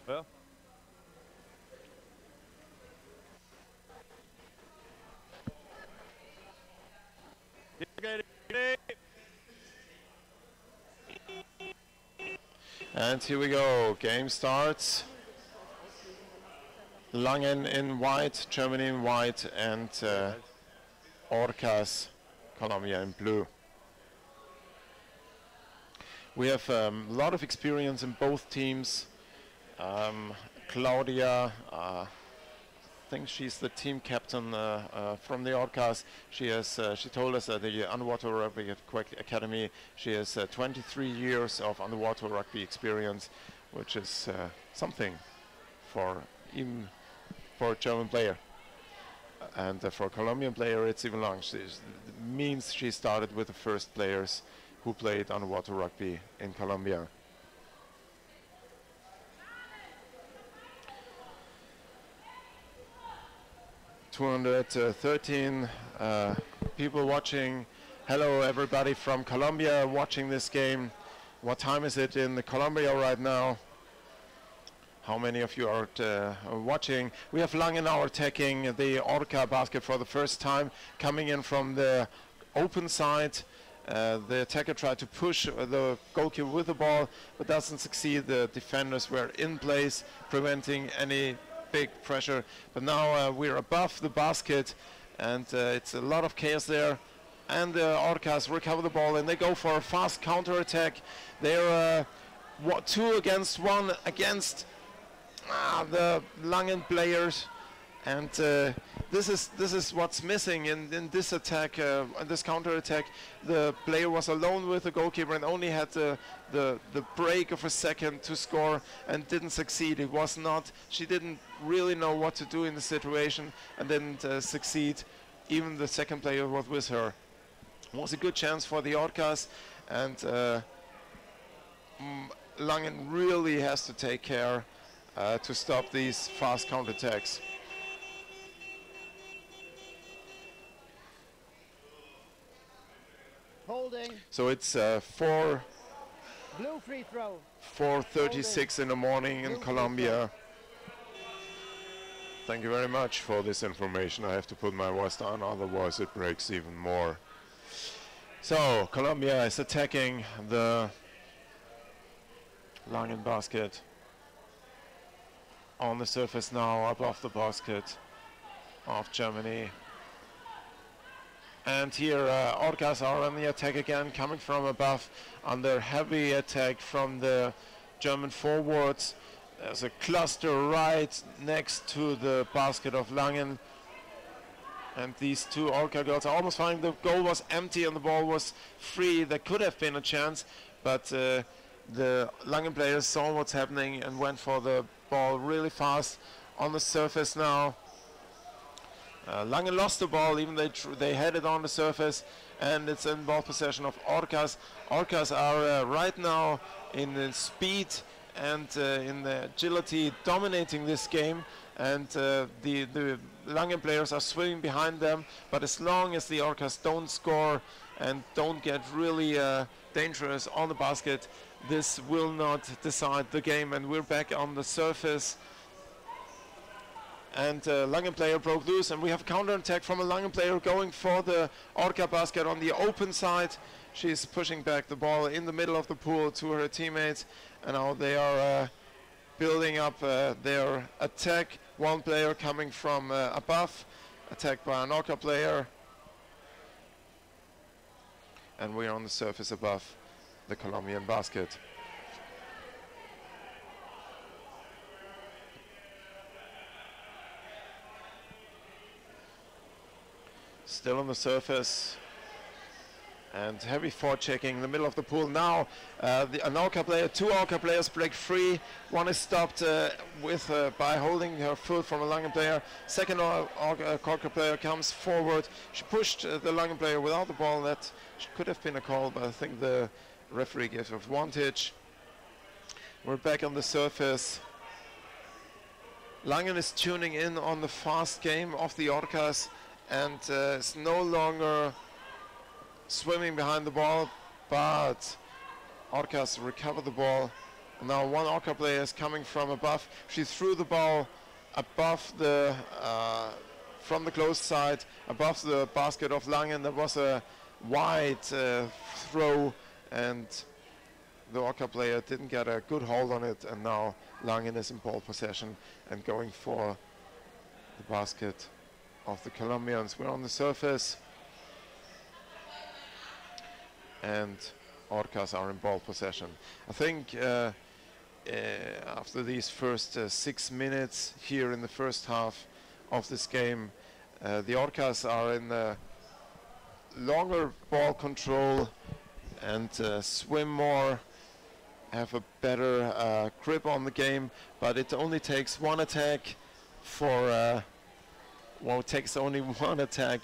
Ja. And here we go, game starts. Langen in white, Germany in white, and Orcas, Colombia in blue. We have a lot of experience in both teams. Claudia, I think she's the team captain from the Orcas. She told us at the Underwater Rugby Academy she has 23 years of underwater rugby experience, which is something for even for a German player. And for a Colombian player it's even long. It means she started with the first players who played underwater rugby in Colombia. (213) people watching. Hello everybody from Colombia watching this game. What time is it in Colombia right now? How many of you are watching? We have Langen now attacking the Orca basket for the first time, coming in from the open side. The attacker tried to push the goalkeeper with the ball, but doesn't succeed. The defenders were in place, preventing any big pressure. But now we're above the basket, and it's a lot of chaos there. And the Orcas recover the ball, and they go for a fast counter-attack. They're 2 against 1 against the Langen players, and this is what's missing in this attack, in this counter attack. The player was alone with the goalkeeper and only had the break of a second to score and didn't succeed. It was not. She didn't really know what to do in the situation and didn't succeed. Even the second player was with her. It was a good chance for the Orcas, and Langen really has to take care to stop these fast counterattacks. Holding. So it's 4 Blue free throw. 4:36 in the morning in Colombia. Thank you very much for this information. I have to put my voice down, otherwise it breaks even more. So Colombia is attacking the Langen basket. On the surface now, above the basket of Germany. And here Orcas are on the attack again, coming from above under heavy attack from the German forwards. There's a cluster right next to the basket of Langen. And these two Orca girls are almost fine. The goal was empty and the ball was free. There could have been a chance, but the Langen players saw what's happening and went for the ball really fast on the surface now. Langen lost the ball, even they had it on the surface, and it's in ball possession of Orcas. Orcas are right now in the speed and in the agility dominating this game, and the Langen players are swimming behind them, but as long as the Orcas don't score and don't get really dangerous on the basket, this will not decide the game. And we're back on the surface, and Langen player broke loose, and we have counter attack from a Langen player going for the Orca basket on the open side. She's pushing back the ball in the middle of the pool to her teammates, and now they are building up their attack. One player coming from above, attacked by an Orca player, and we're on the surface above the Colombian basket. Still on the surface, and heavy forechecking in the middle of the pool. Now an Orca player, 2 Orca players break free. One is stopped by holding her foot from a Langen player. Second Orca player comes forward. She pushed the Langen player without the ball. That could have been a call, but I think the referee gives advantage. We're back on the surface. Langen is tuning in on the fast game of the Orcas, and is no longer swimming behind the ball, but Orcas recover the ball Now one Orca player is coming from above. She threw the ball above the, from the closed side, above the basket of Langen. There was a wide throw, and the Orca player didn't get a good hold on it, and now Langen is in ball possession and going for the basket of the Colombians. We're on the surface, and Orcas are in ball possession. I think after these first 6 minutes here in the first half of this game, the Orcas are in longer ball control and swim more, have a better grip on the game, but it only takes one attack for well, it takes only one attack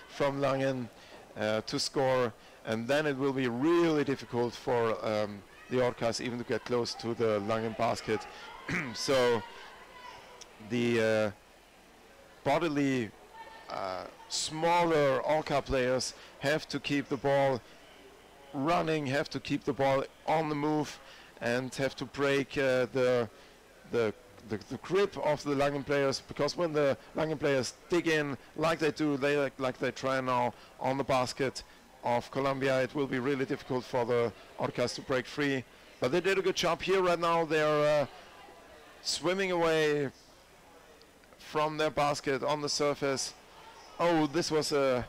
from Langen to score, and then it will be really difficult for the Orcas even to get close to the Langen basket. So the bodily smaller Orca players have to keep the ball running, have to keep the ball on the move, and have to break the grip of the Langen players, because when the Langen players dig in like they do, like they try now on the basket of Colombia, it will be really difficult for the Orcas to break free. But they did a good job here right now. They're swimming away from their basket on the surface. Oh, this was a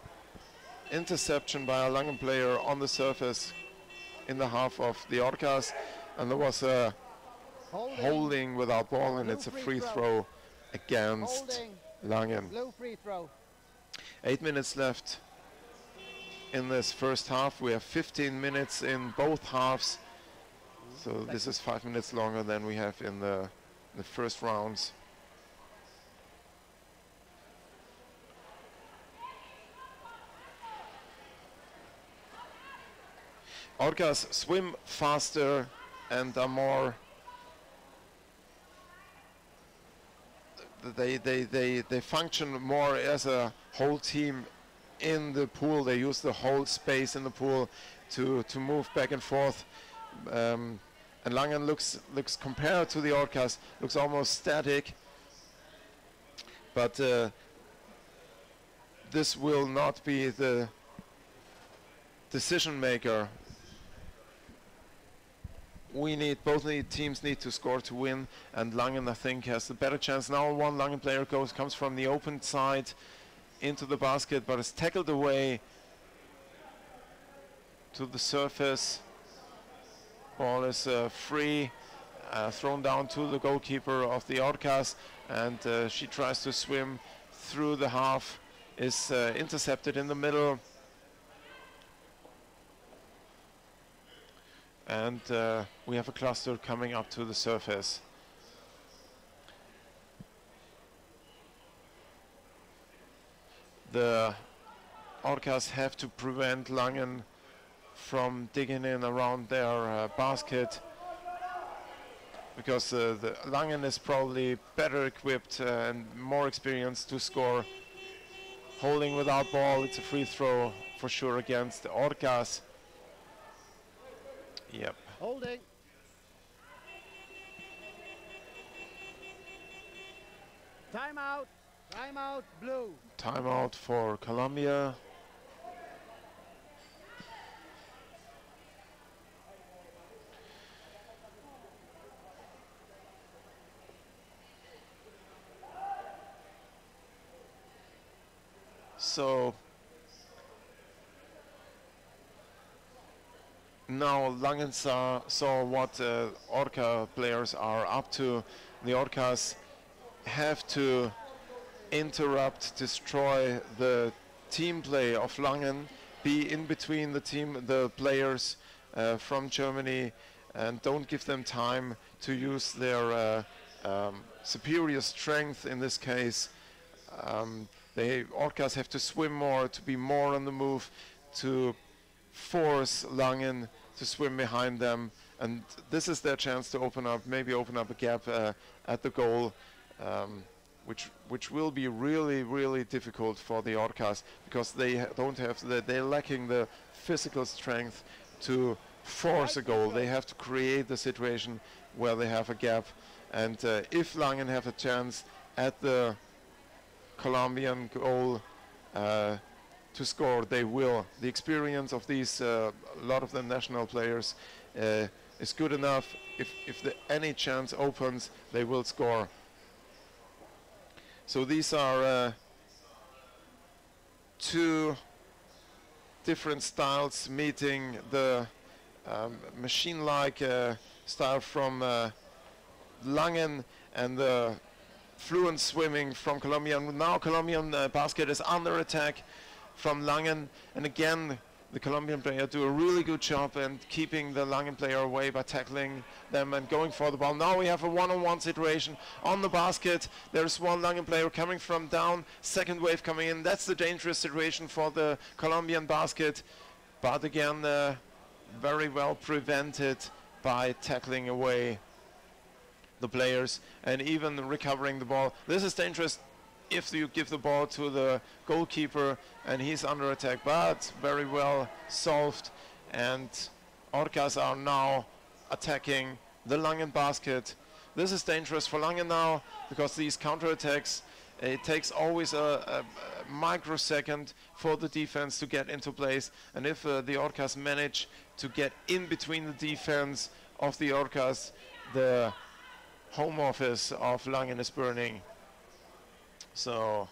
interception by a Langen player on the surface in the half of the Orcas, and there was a holding without ball, and it's a free throw against Langen. 8 minutes left in this first half. We have 15 minutes in both halves, so this is 5 minutes longer than we have in the first rounds. Orcas swim faster and are more, they function more as a whole team in the pool. They use the whole space in the pool to move back and forth. And Langen looks compared to the Orcas, looks almost static. But this will not be the decision maker. Both teams need to score to win, and Langen, I think, has the better chance. Now one Langen player comes from the open side into the basket, but is tackled away to the surface. Ball is free, thrown down to the goalkeeper of the Orcas, and she tries to swim through the half, is intercepted in the middle. And we have a cluster coming up to the surface. The Orcas have to prevent Langen from digging in around their basket, because the Langen is probably better equipped and more experienced to score. Holding without ball, it's a free throw for sure against the Orcas. Yep. Holding. Timeout. Timeout, blue. Timeout for Colombia. So now Langen saw what Orca players are up to. The Orcas have to interrupt, destroy the team play of Langen, be in between the players from Germany, and don't give them time to use their superior strength in this case. The Orcas have to swim more, to be more on the move, to force Langen to swim behind them, and this is their chance to maybe open up a gap at the goal, which will be really, really difficult for the Orcas, because they're lacking the physical strength to force a goal. They have to create the situation where they have a gap. And if Langen have a chance at the Colombian goal to score, they will. The experience of these, a lot of the national players, is good enough. If any chance opens, they will score. So these are two different styles meeting the machine-like style from Langen and the fluent swimming from Colombia. And now Colombian basket is under attack from Langen, and again the Colombian player do a really good job and keeping the Langen player away by tackling them and going for the ball. Now we have a one-on-one situation on the basket. There's one Langen player coming from down, second wave coming in. That's the dangerous situation for the Colombian basket, but again very well prevented by tackling away the players and even recovering the ball. This is dangerous if you give the ball to the goalkeeper and he's under attack, but very well solved. And Orcas are now attacking the Langen basket. This is dangerous for Langen now because these counterattacks, it takes always a microsecond for the defense to get into place. And if the Orcas manage to get in between the defense of the Orcas, the home office of Langen is burning. So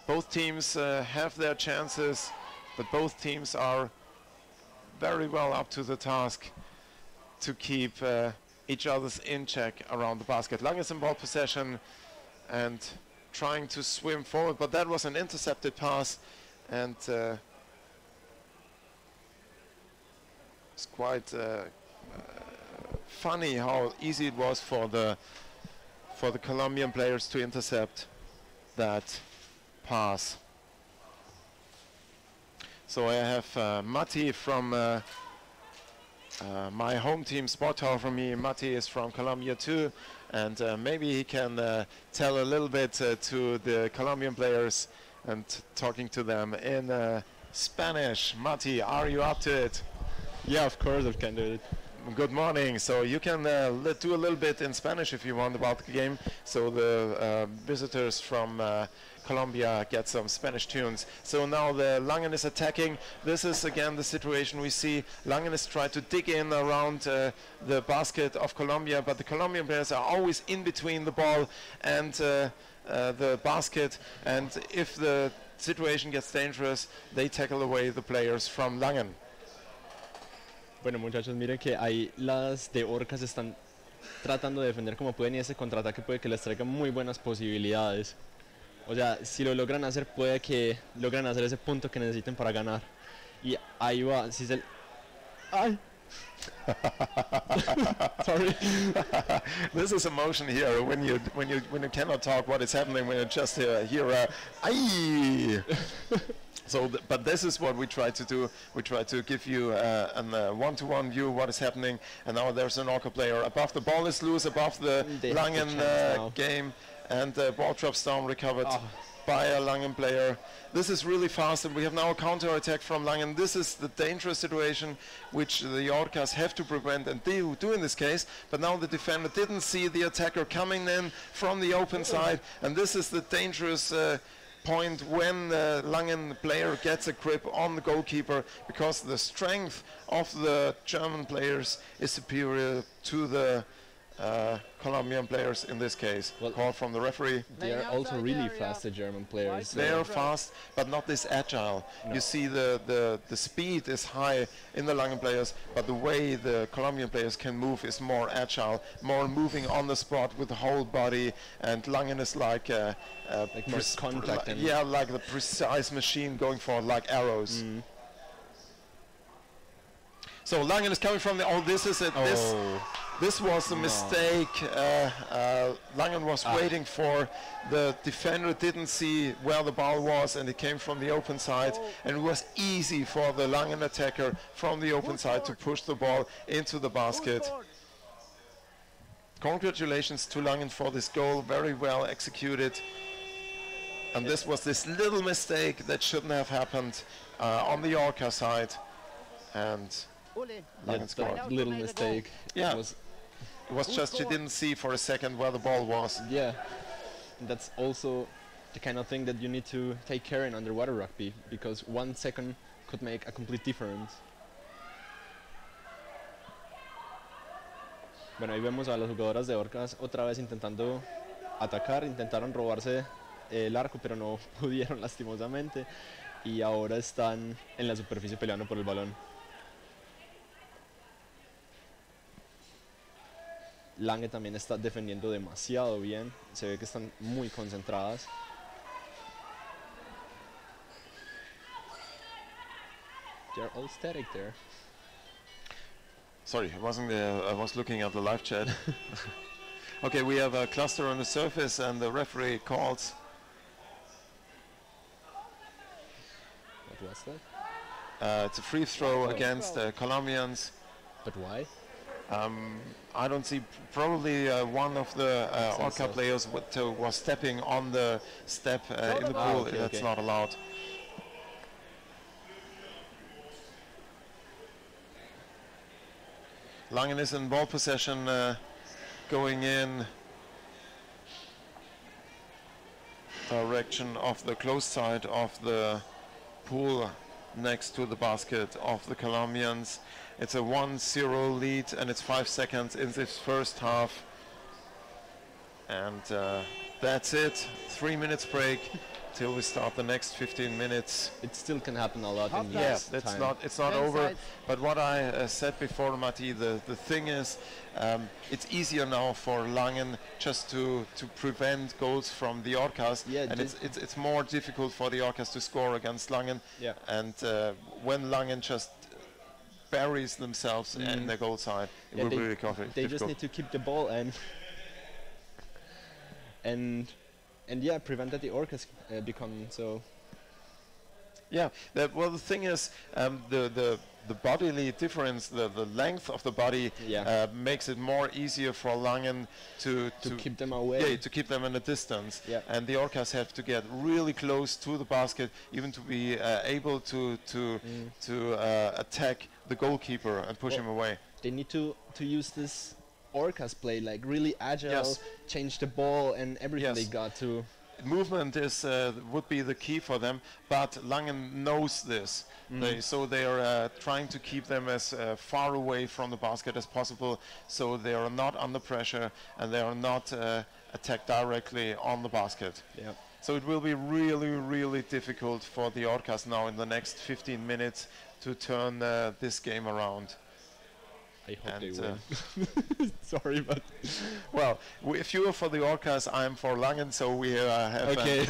both teams have their chances, but both teams are very well up to the task to keep each other's in check around the basket. Langen is in ball possession and trying to swim forward, but that was an intercepted pass, and it's quite funny how easy it was for the Colombian players to intercept that pass. So I have Matti from my home team, Sport Tower for me. Matti is from Colombia too, and maybe he can tell a little bit to the Colombian players and talking to them in Spanish. Matti, are you up to it? Yeah, of course I can do it. Good morning. So you can do a little bit in Spanish if you want about the game, so the visitors from Colombia get some Spanish tunes. So now the Langen is attacking. This is again the situation we see. Langen is trying to dig in around the basket of Colombia, but the Colombian players are always in between the ball and the basket, and if the situation gets dangerous, they tackle away the players from Langen. Bueno, muchachos, miren que ahí las de Orcas están tratando de defender como pueden y ese contraataque puede que les traiga muy buenas posibilidades. O sea, si lo logran hacer, puede que logran hacer ese punto que necesiten para ganar. Y ahí va, si se... ¡Ay! Sorry. This is emotion here when you cannot talk what is happening when you just hear "ay." So, but this is what we try to do. We try to give you a one-to-one view what is happening. And now there's an Orca player above. The ball is loose above the Langen game, and the ball drops down, recovered by a Langen player. This is really fast, and we have now a counter-attack from Langen. This is the dangerous situation which the Orcas have to prevent, and they do in this case. But now the defender didn't see the attacker coming in from the open side, and this is the dangerous point when the Langen player gets a grip on the goalkeeper, because the strength of the German players is superior to the Colombian players in this case. Well, call from the referee. They are also really fast, the German players. They are fast, but not this agile. No. You see the speed is high in the Langen players, but the way the Colombian players can move is more agile, more moving on the spot with the whole body, and Langen is like more contact. Yeah, like the precise machine going forward, like arrows. Mm. So Langen is coming from the... Oh, this is it. This was a mistake. Langen was waiting for the defender, didn't see where the ball was, and it came from the open side. And it was easy for the Langen attacker from the open side to push the ball into the basket. Congratulations to Langen for this goal, very well executed. And this was this little mistake that shouldn't have happened on the Orca side. And Langen scored. That little mistake was It was just she didn't see for a second where the ball was. Yeah, that's also the kind of thing that you need to take care in underwater rugby, because 1 second could make a complete difference. Bueno, ahí vemos a las jugadoras de Orcas otra vez intentando atacar, intentaron robarse el arco, pero no pudieron lastimosamente, y ahora están en la superficie peleando por el balón. Lange también está defendiendo demasiado bien, se ve que están muy concentradas. They're all static there. Sorry, I wasn't there. I was looking at the live chat. Okay, we have a cluster on the surface and the referee calls. What was that? It's a free throw against the Colombians. But why? I don't see, probably one of the Orca players was stepping on the step in the pool. okay, That's okay. not allowed. Langen is in ball possession, going in direction of the close side of the pool next to the basket of the Colombians. It's a 1-0 lead and it's 5 seconds in this first half. And that's it. 3 minutes break till we start the next 15 minutes. It still can happen a lot in Yeah, this that's time. not, it's not Ten over. sides. But what I said before, Matti, the thing is, it's easier now for Langen just to prevent goals from the Orcas, Yeah, and it's more difficult for the Orcas to score against Langen. Yeah. And when Langen just buries themselves in the goal side, it Yeah, will they, be really difficult. they just need to keep the ball and yeah, prevent that the Orcas become so. Yeah, well, the thing is, the bodily difference, the length of the body, Yeah. makes it more easier for Langen to keep them away. Yeah, to keep them in a distance. Yeah. And the Orcas have to get really close to the basket, even to be able to attack the goalkeeper and push him away. They need to use this Orcas play, like really agile, Yes. change the ball and everything Yes. they got to. Movement is would be the key for them, but Langen knows this. So they are trying to keep them as far away from the basket as possible, so they are not under pressure and they are not attacked directly on the basket. Yeah. So it will be really, really difficult for the Orcas now in the next 15 minutes to turn this game around. I hope they And, win. Sorry, but Well, if you are for the Orcas, I'm for Langen, so we have okay.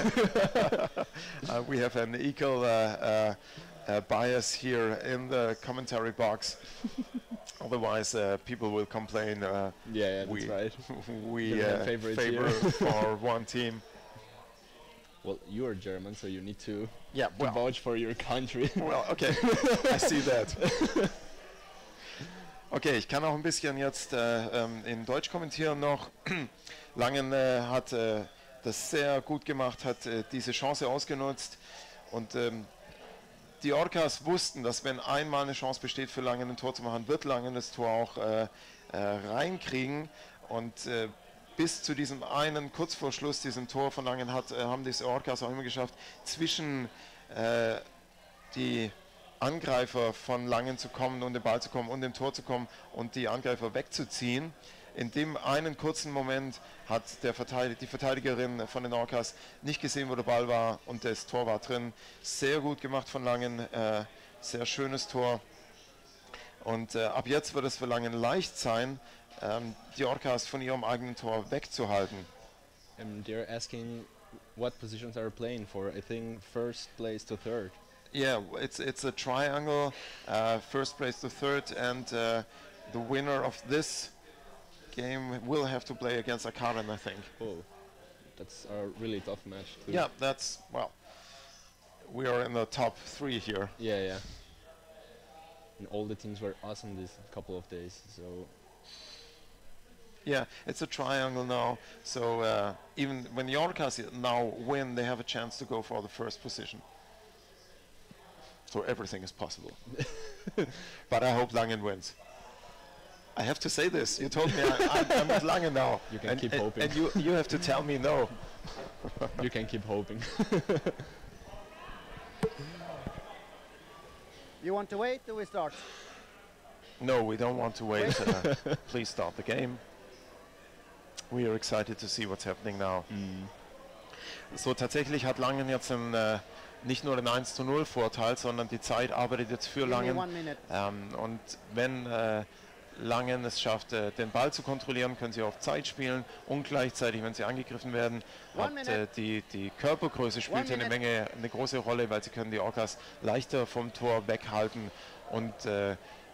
we have an equal bias here in the commentary box. Otherwise, people will complain. Yeah, that's we right. we The main favorites favor here. for one team. Well, you are German, so you need to Yeah, well, vouch for your country. well, okay, I see that. Okay, ich kann auch ein bisschen jetzt in Deutsch kommentieren noch. Langen hat das sehr gut gemacht, hat diese Chance ausgenutzt und die Orcas wussten, dass wenn einmal eine Chance besteht für Langen ein Tor zu machen, wird Langen das Tor auch reinkriegen und bis zu diesem einen, kurz vor Schluss, diesem Tor von Langen haben die Orcas auch immer geschafft, zwischen die Angreifer von Langen zu kommen und den Ball zu kommen und dem Tor zu kommen und die Angreifer wegzuziehen. In dem einen kurzen Moment hat die Verteidigerin von den Orcas nicht gesehen, wo der Ball war und das Tor war drin. Sehr gut gemacht von Langen, sehr schönes Tor. Und ab jetzt wird es für Langen leicht sein, die Orcas von ihrem eigenen Tor wegzuhalten. They're asking what positions are playing for. I think first place to third. Yeah, it's a triangle, first place to third, and the winner of this game will have to play against Akaren, I think. Oh, that's a really tough match. Too. Yeah, that's, well, we are in the top 3 here. Yeah, yeah. And all the teams were awesome this couple of days, so. Yeah, it's a triangle now, so even when the Orcas now win, they have a chance to go for the first position. So everything is possible. But I hope Langen wins. I have to say this. You told me I'm at Langen now. You can keep hoping. And you have to tell me no. You can keep hoping. You want to wait or we start? No, we don't want to wait. Please start the game. We are excited to see what's happening now. So, tatsächlich hat Langen jetzt nicht nur den 1:0 Vorteil, sondern die Zeit arbeitet jetzt für Langen. Und wenn Langen es schafft, den Ball zu kontrollieren, können sie auf Zeit spielen und gleichzeitig, wenn sie angegriffen werden, hat die Körpergröße spielt eine große Rolle, weil sie können die Orcas leichter vom Tor weghalten und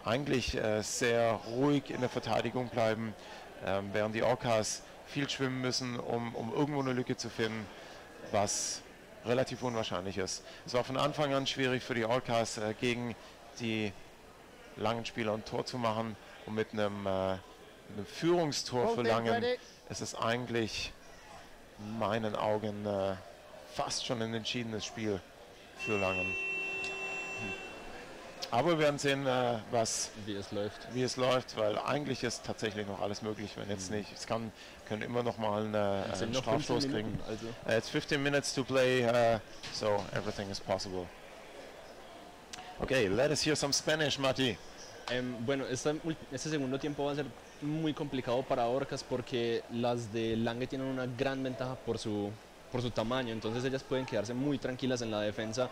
eigentlich sehr ruhig in der Verteidigung bleiben, während die Orcas viel schwimmen müssen, um irgendwo eine Lücke zu finden, was relativ unwahrscheinlich ist. Es war von Anfang an schwierig für die Orcas gegen die langen Spieler ein Tor zu machen. Und mit einem Führungstor für Langen ist es eigentlich in meinen Augen fast schon ein entschiedenes Spiel für Langen. Aber wir werden sehen, wie es läuft, weil eigentlich ist tatsächlich noch alles möglich, wenn jetzt nicht. Es können immer noch mal einen Strafstoß kriegen. It's 15 minutes to play, so everything is possible. Okay, let us hear some Spanish, Mati. Bueno, este segundo tiempo va a ser muy complicado para Orcas porque las de Lange tienen una gran ventaja por su tamaño, entonces ellas pueden quedarse muy tranquilas en la defensa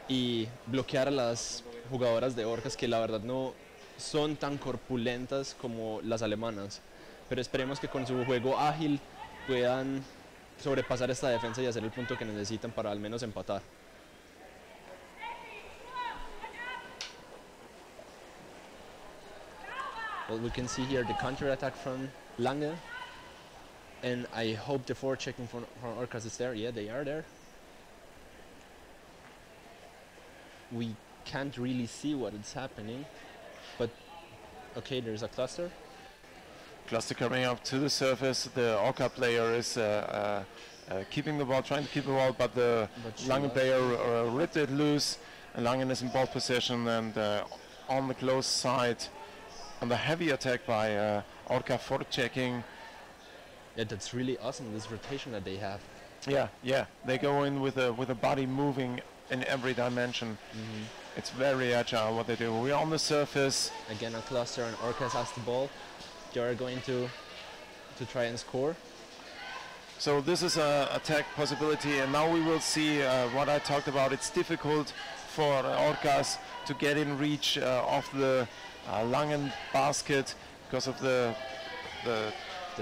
y bloquear a las jugadoras de Orcas, que la verdad no son tan corpulentas como las alemanas, pero esperemos que con su juego ágil puedan sobrepasar esta defensa y hacer el punto que necesitan para al menos empatar. Well, we can see here the counter-attack from Lange, and I hope the forechecking from Orcas is there. Yeah, they are there. We can't really see what is happening, but okay, there's a cluster. Cluster coming up to the surface. The Orca player is keeping the ball, trying to keep the ball, but the Langen player ripped it loose, and Langen is in ball possession and on the close side. On the heavy attack by Orca forechecking. Yeah, that's really awesome, this rotation that they have. Yeah, they go in with a body moving in every dimension. It's very agile what they do. We're on the surface. Again a cluster and Orcas has the ball. They are going to try and score. So this is a attack possibility, and now we will see what I talked about. It's difficult for Orcas to get in reach of the Langen basket because of the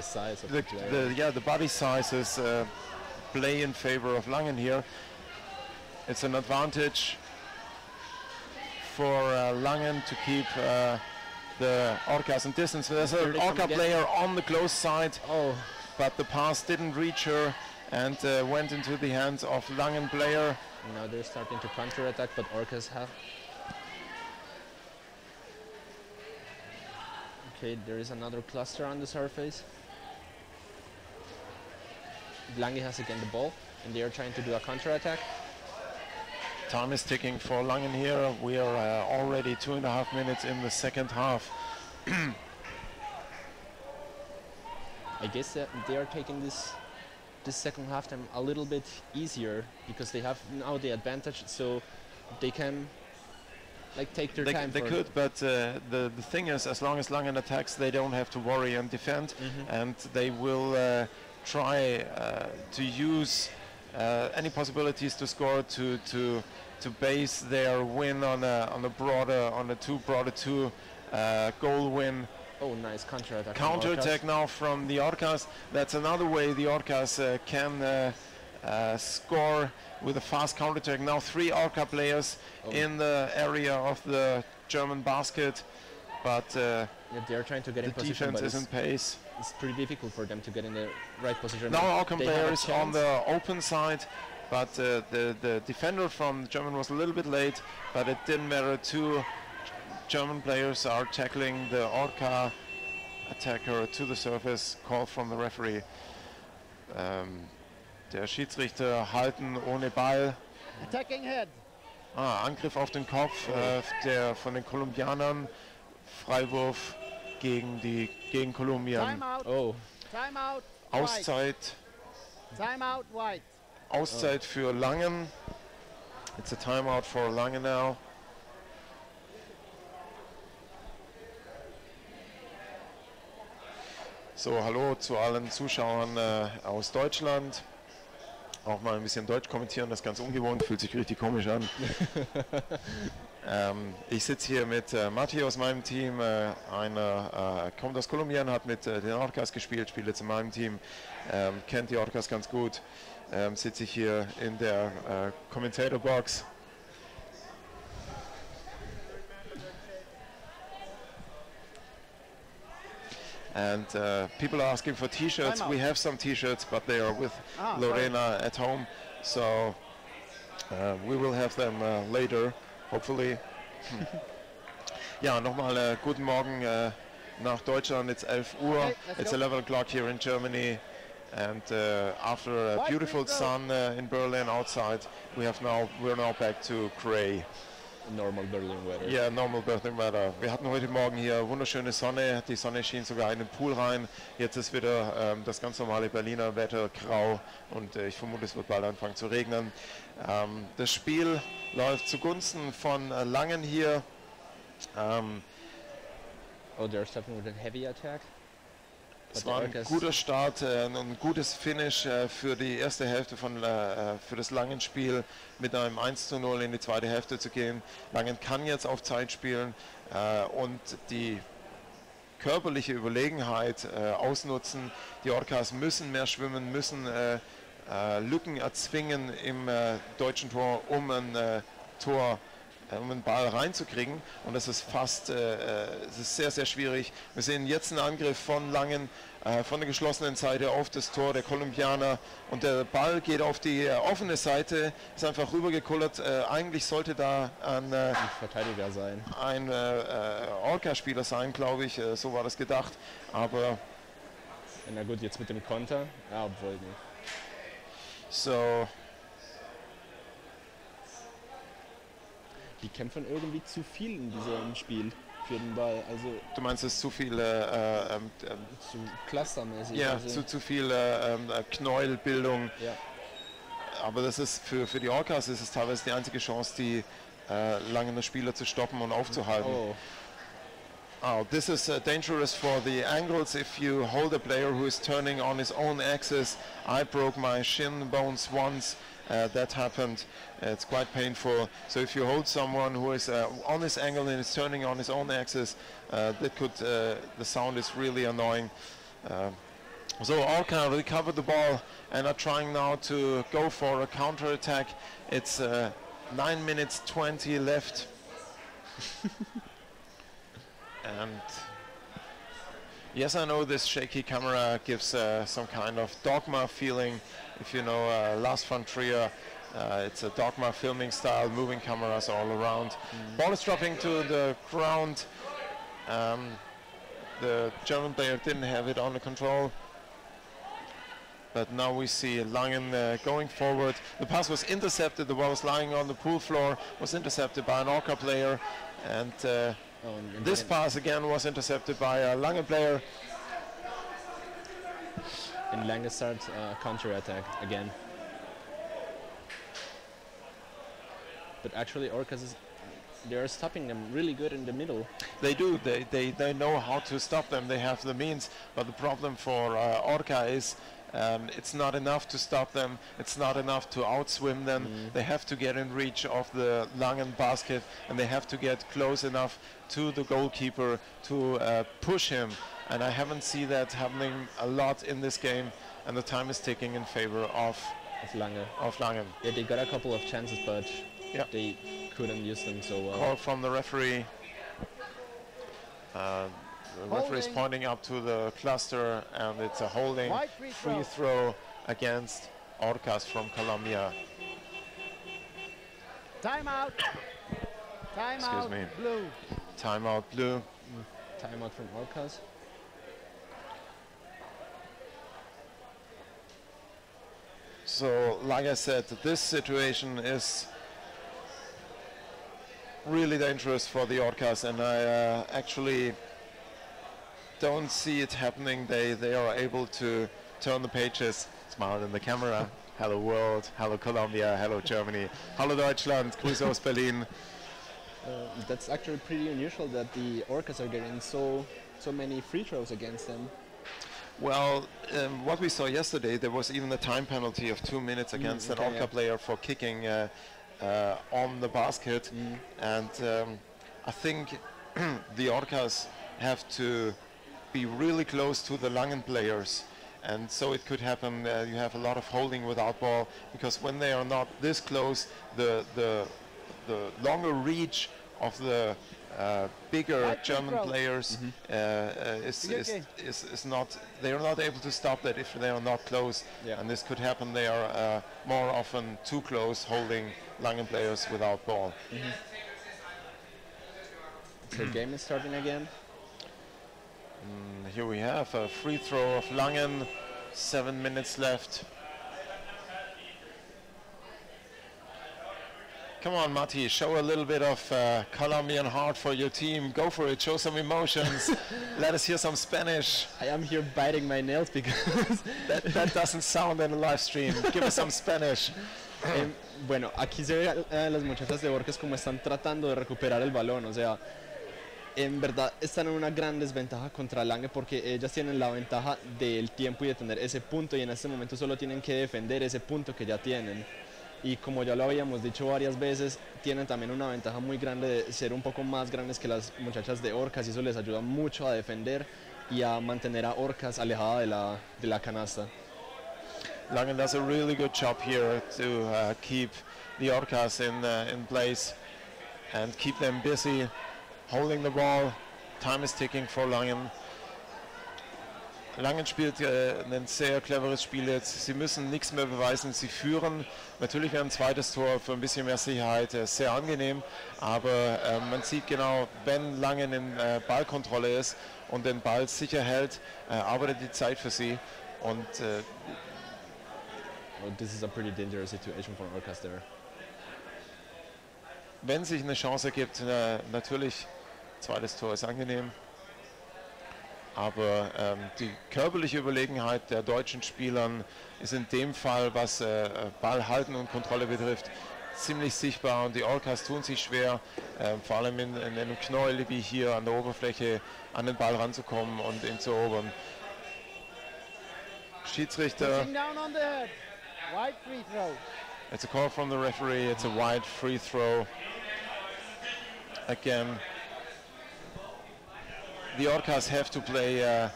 size of the player. The body sizes play in favor of Langen here. It's an advantage for Langen to keep the Orcas in distance. There's an Orca player on the close side, but the pass didn't reach her and went into the hands of Langen player. Now they're starting to counter-attack, but Orcas have. Okay, there is another cluster on the surface. Lange has again the ball, and they are trying to do a counter-attack. Time is ticking for Langen here. We are already 2.5 minutes in the second half. I guess that they are taking this second half time a little bit easier because they have now the advantage, so they can take their time. They could, but the thing is, as long as Langen attacks, they don't have to worry and defend, and they will try to use any possibilities to score to base their win on a two goal win. Oh, nice counter-attack. Counter-attack now from the Orcas. That's another way the Orcas can score with a fast counter-attack. Now 3 Orca players in the area of the German basket, but yeah, they're trying to get in position. The defense is in pace. It's pretty difficult for them to get in the right position. Now Orca player is on the open side, but the defender from German was a little bit late, but it didn't matter. 2 German players are tackling the Orca attacker to the surface. Call from the referee. Der Schiedsrichter halten ohne Ball. Attacking head. Angriff auf den Kopf der von den Kolumbianern. Freiwurf gegen Kolumbien. Timeout. Oh, Timeout. Auszeit. Timeout white. Auszeit für Langen. It's a timeout for Langen now. So, hallo zu allen Zuschauern aus Deutschland. Auch mal ein bisschen Deutsch kommentieren, das ist ganz ungewohnt, fühlt sich richtig komisch an. Ich sitze hier mit Matti aus meinem Team, kommt aus Kolumbien, hat mit den Orcas gespielt, spielt jetzt in meinem Team, kennt die Orcas ganz gut. Sitze ich hier in der Commentator-Box. And people are asking for t-shirts. We have some t-shirts, but they are with Lorena at home, so we will have them later, hopefully. Ja, nochmal guten Morgen nach Deutschland. It's 11 Uhr. Okay, It's 11 o'clock here in Germany. And after a beautiful sun in Berlin outside, we're now back to gray. normal Berlin weather. Ja, normal Berlin weather. Wir hatten heute Morgen hier wunderschöne Sonne, die Sonne schien sogar in den Pool rein. Jetzt ist wieder das ganz normale Berliner Wetter grau und ich vermute, es wird bald anfangen zu regnen. Das Spiel läuft zugunsten von Langen hier. Oh, they're starting with a heavy attack. Es war ein guter Start, ein gutes Finish für die erste Hälfte für das Langen-Spiel, mit einem 1:0 in die zweite Hälfte zu gehen. Langen kann jetzt auf Zeit spielen und die körperliche Überlegenheit ausnutzen. Die Orcas müssen mehr schwimmen, müssen Lücken erzwingen im deutschen Tor, um ein einen Ball reinzukriegen, und das ist es ist sehr, sehr schwierig. Wir sehen jetzt einen Angriff von Langen von der geschlossenen Seite auf das Tor der Kolumbianer, und der Ball geht auf die offene Seite, ist einfach rübergekullert. Eigentlich sollte da ein Verteidiger sein. Ein Orca-Spieler sein, glaube ich, so war das gedacht, aber Na gut, jetzt mit dem Konter, ja, obwohl nicht. so. Die kämpfen irgendwie zu viel in diesem Spiel für den Ball, also Du meinst, es ist zu viel zu clustermäßig. ja, also, zu viel Knäuelbildung. ja. Aber das ist für die Orcas ist es teilweise die einzige Chance, die Langener Spieler zu stoppen und aufzuhalten. Oh, This is dangerous for the angles. If you hold a player who is turning on his own axis, I broke my shin bones once. That happened. It's quite painful. So if you hold someone who is on his angle and is turning on his own axis, the sound is really annoying. So Orca recovered the ball and are trying now to go for a counter attack. It's 9 minutes 20 left. And yes, I know this shaky camera gives some kind of dogma feeling. If you know Lars von Trier, it's a dogma filming style, moving cameras all around. Ball is dropping to the ground. The German player didn't have it under control. But now we see Langen going forward. The pass was intercepted. The ball was lying on the pool floor, was intercepted by an Orca player. And and this pass again was intercepted by a Langen player. and Langen starts counter attack again. But actually Orcas they are stopping them really good in the middle. They do. They know how to stop them. They have the means. But the problem for Orca is it's not enough to stop them. It's not enough to outswim them. They have to get in reach of the Langen basket, and they have to get close enough to the goalkeeper to push him. And I haven't seen that happening a lot in this game, and the time is ticking in favor of Langen. Yeah, they got a couple of chances, but they couldn't use them so well. Call from the referee. The referee is pointing up to the cluster, and it's a holding free throw against Orcas from Colombia. Timeout. Excuse me. Blue. Timeout blue. Timeout from Orcas. So, like I said, this situation is really dangerous for the Orcas, and I actually don't see it happening. They are able to turn the pages, smile in the camera. Hello world, hello Colombia, hello Germany, hello Deutschland, Grüße aus Berlin. That's actually pretty unusual that the Orcas are getting so many free throws against them. Well, what we saw yesterday, there was even a time penalty of 2 minutes against an Orca player for kicking on the basket. And I think the Orcas have to be really close to the Langen players. And so it could happen, you have a lot of holding without ball, because when they are not this close, the longer reach of the bigger German players is not, they are not able to stop that if they are not close. And this could happen, they are more often too close, holding Langen players without ball. So the game is starting again. Here we have a free throw of Langen, 7 minutes left. Come on, Matti, show a little bit of Colombian heart for your team. Go for it, show some emotions. Let us hear some Spanish. I am here biting my nails because that doesn't sound in a live stream. Give us some Spanish. Bueno, aquí se ve a las muchachas de Orcas como están tratando de recuperar el balón, o sea, en verdad están en una gran desventaja contra Lange porque ellas tienen la ventaja del tiempo y de tener ese punto, y en este momento solo tienen que defender ese punto que ya tienen. Y como ya lo habíamos dicho varias veces, tienen también una ventaja muy grande de ser un poco más grandes que las muchachas de Orcas, y eso les ayuda mucho a defender y a mantener a Orcas alejada de la canasta. Langen does a really good job here to keep the Orcas in place and keep them busy holding the ball. Time is ticking for Langen. Langen spielt ein sehr cleveres Spiel jetzt. Sie müssen nichts mehr beweisen, sie führen. Natürlich wäre ein zweites Tor für ein bisschen mehr Sicherheit sehr angenehm, aber man sieht genau, wenn Langen in Ballkontrolle ist und den Ball sicher hält, arbeitet die Zeit für sie. Und well, this is a pretty dangerous situation for Orcas there. Wenn sich eine Chance ergibt, natürlich, zweites Tor ist angenehm. Aber die körperliche Überlegenheit der deutschen Spielern ist in dem Fall, was Ballhalten und Kontrolle betrifft, ziemlich sichtbar. Und die Orcas tun sich schwer, vor allem in einem Knäuel wie hier an der Oberfläche, an den Ball ranzukommen und ihn zu erobern. Schiedsrichter. Wide free throw. It's a call from the referee. It's a wide free throw. Again. The Orcas have to play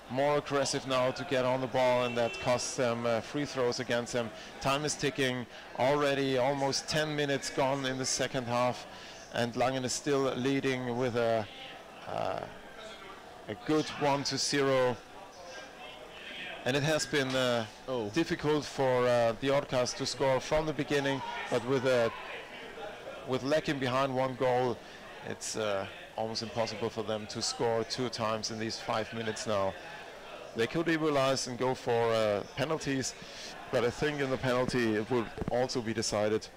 more aggressive now to get on the ball, and that costs them free throws against them. Time is ticking, already almost 10 minutes gone in the second half, and Langen is still leading with a good 1-0. And it has been difficult for the Orcas to score from the beginning, but with lacking behind one goal, it's almost impossible for them to score 2 times in these 5 minutes now. They could equalize and go for penalties, but I think in the penalty it will also be decided.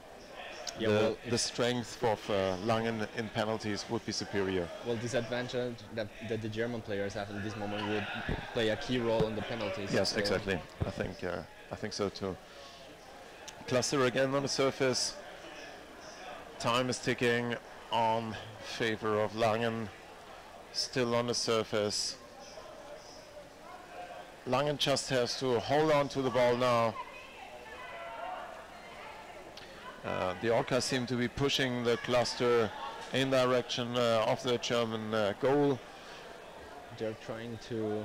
Yeah, the strength of Langen in penalties would be superior. Well, disadvantage that the German players have in this moment would play a key role in the penalties. Yes, so exactly. I think so too. Cluster again on the surface. Time is ticking on favor of Langen, still on the surface. Langen just has to hold on to the ball now. The Orcas seem to be pushing the cluster in direction of the German goal. They're trying to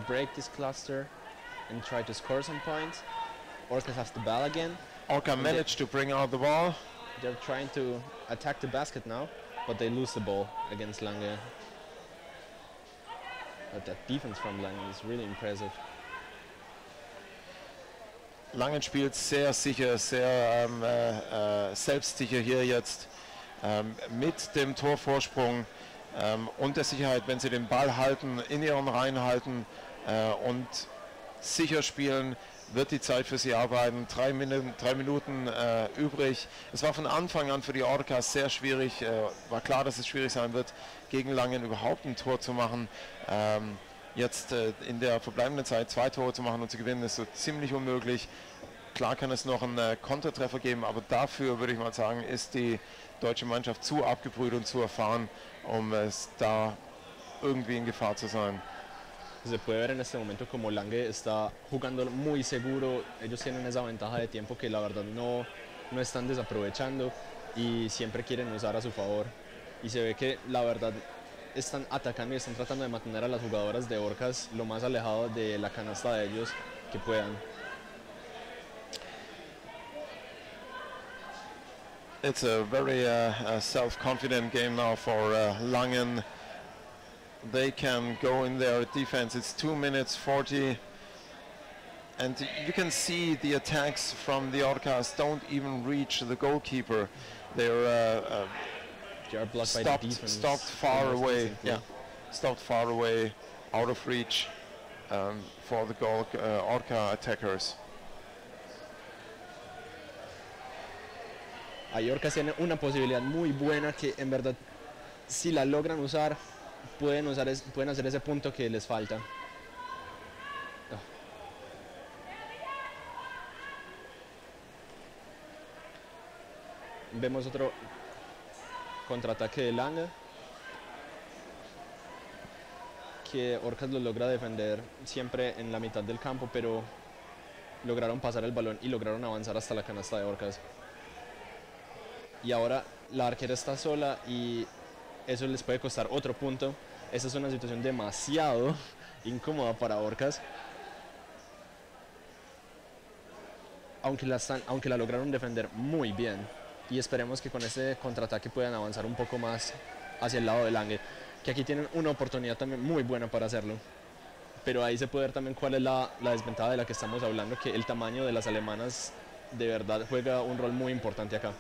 break this cluster and try to score some points. Orcas has the ball again. Orca managed to bring out the ball. They're trying to attack the basket now, but they lose the ball against Lange. But that defense from Lange is really impressive. Langen spielt sehr sicher, sehr selbstsicher hier jetzt mit dem Torvorsprung und der Sicherheit, wenn sie den Ball halten, in ihren Reihen halten und sicher spielen, wird die Zeit für sie arbeiten. 3 Minuten übrig. Es war von Anfang an für die Orcas sehr schwierig. War klar, dass es schwierig sein wird, gegen Langen überhaupt ein Tor zu machen. Jetzt in der verbleibenden Zeit 2 Tore zu machen und zu gewinnen, ist so ziemlich unmöglich. Klar kann es noch einen Kontertreffer geben, aber dafür würde ich mal sagen, ist die deutsche Mannschaft zu abgebrüht und zu erfahren, um es da irgendwie in Gefahr zu sein. Se puede ver en este momento como Lange está jugando muy seguro, ellos tienen esa ventaja de tiempo que la verdad no están desaprovechando y siempre quieren usar a su favor. Y se ve que la verdad están atacando y están tratando de mantener a las jugadoras de Orcas lo más alejado de la canasta de ellos que puedan. It's a very self-confident game now for Langen. They can go in their defense. It's 2 minutes 40, and you can see the attacks from the Orcas don't even reach the goalkeeper. They're blocked by the defense. Stopped far away. Yeah, stopped far away, out of reach for the Orca attackers. Ahí Orcas tiene una posibilidad muy buena que en verdad si la logran usar pueden hacer ese punto que les falta. Vemos otro contraataque de Lange que Orcas lo logra defender siempre en la mitad del campo, pero lograron pasar el balón y lograron avanzar hasta la canasta de Orcas. Y ahora la arquera está sola y eso les puede costar otro punto. Esta es una situación demasiado incómoda para Orcas. Aunque la lograron defender muy bien. Y esperemos que con este contraataque puedan avanzar un poco más hacia el lado de Lange. Que aquí tienen una oportunidad también muy buena para hacerlo. Pero ahí se puede ver también cuál es la desventaja de la que estamos hablando. Que el tamaño de las alemanas de verdad juega un rol muy importante acá.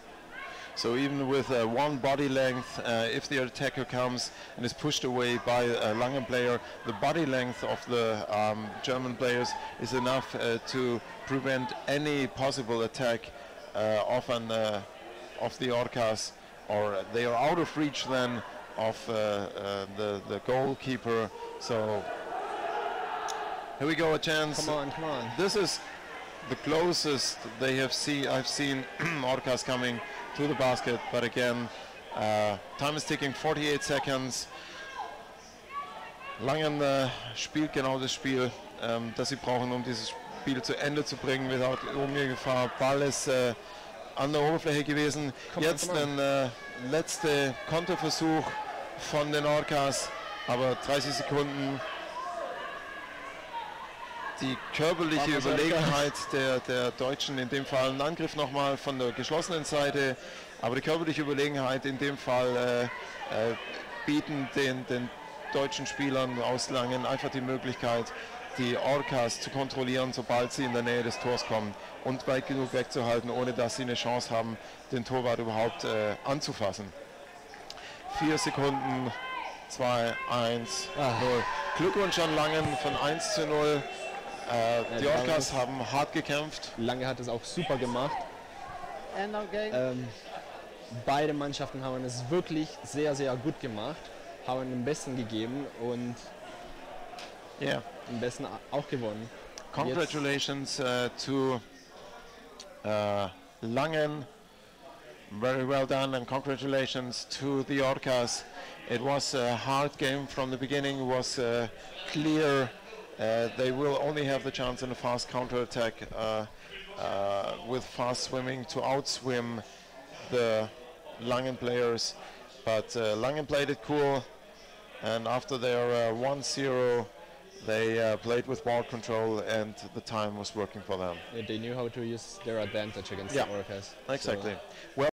So even with one body length, if the attacker comes and is pushed away by a Langen player, the body length of the German players is enough to prevent any possible attack of the Orcas, or they are out of reach then of the goalkeeper. So here we go, a chance. Come on, come on. This is the closest I've seen Orcas coming to the basket, but again, time is ticking, 48 seconds. Langen spielt genau das Spiel, das sie brauchen, um dieses Spiel zu Ende zu bringen, without Gefahr. Ball ist an der Oberfläche gewesen. Jetzt ein letzter Konterversuch von den Orcas, aber 30 Sekunden. Die körperliche Überlegenheit der Deutschen, in dem Fall ein Angriff nochmal von der geschlossenen Seite, aber die körperliche Überlegenheit in dem Fall bieten den deutschen Spielern aus Langen einfach die Möglichkeit, die Orcas zu kontrollieren, sobald sie in der Nähe des Tors kommen und weit genug wegzuhalten, ohne dass sie eine Chance haben, den Torwart überhaupt anzufassen. 4 Sekunden, 2, 1, 0. Glückwunsch an Langen von 1:0. Die Orcas haben hart gekämpft. Lange hat es auch super gemacht. Beide Mannschaften haben es wirklich sehr, sehr gut gemacht, haben den Besten gegeben und den Besten auch gewonnen. Congratulations to Langen. Very well done, and congratulations to the Orcas. It was a hard game from the beginning. It was clear. They will only have the chance in a fast counter-attack with fast swimming to outswim the Langen players. But Langen played it cool, and after their 1-0, they played with ball control, and the time was working for them. They knew how to use their advantage against the Orcas. Exactly. So. Well.